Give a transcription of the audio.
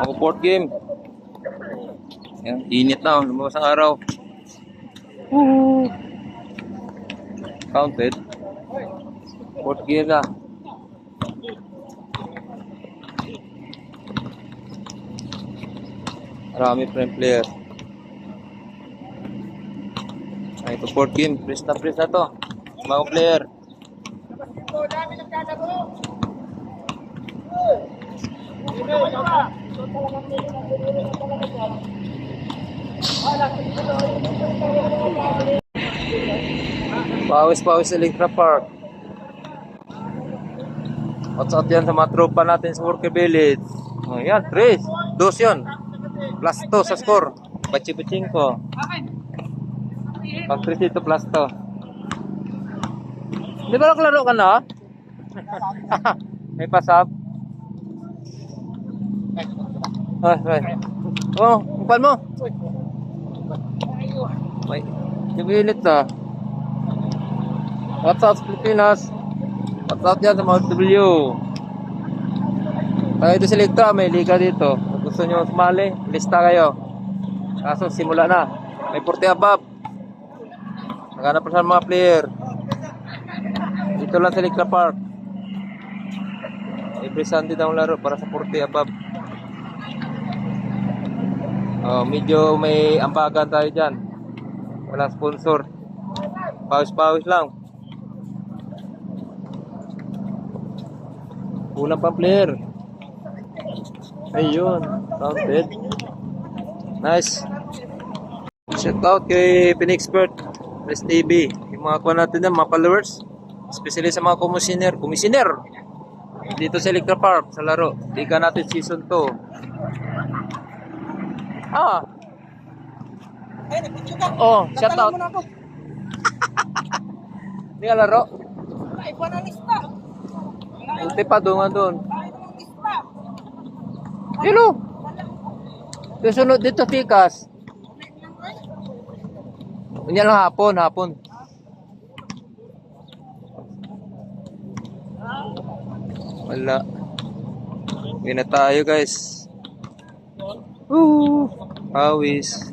Ako fourth game. Yan, init na. Lumabas ang araw. Woo! Counted. Fourth gear na. Marami frame player. Ay, ito fourth game. Press na to. Mga player. Pawis-pawis sa Electra Park. What's up yan sa mga tropa natin sa Worker Village. Oh, yan, 3. 2 yun. Plus 2 sa score. Bachi-baching ko. Pag 3 ito plus 2. Di ba naglaro ka na? May pasab. Ay. Oh, upan mo. May sibilit na. What's up, Pilipinas? What's up dyan sa mga W? Tayo dito sa Electra, may liga dito. Kung gusto nyo sumali, lista kayo. Kaso simula na. May 40 above. Naghanap pa sa mga player. Dito lang sa Electra Park. Every Sunday daw laro para sa 40 above. Medyo may ambagan tayo dyan. Walang sponsor. Pawis-pawis lang. Kulang pang player. Ayun. Counted. Nice. Shout out kay Pinexpert Press TV. Yung mga kuha natin na mga followers. Especially sa mga komisiner. Dito sa Electra Park sa laro. Liga natin season 2. Oh, shout out. Hindi ka laro? Iba na lista. Ulti pa doon. Hello. Susunod dito Pikas. Unya lang hapon. Wala. Hindi na tayo guys. Pawis.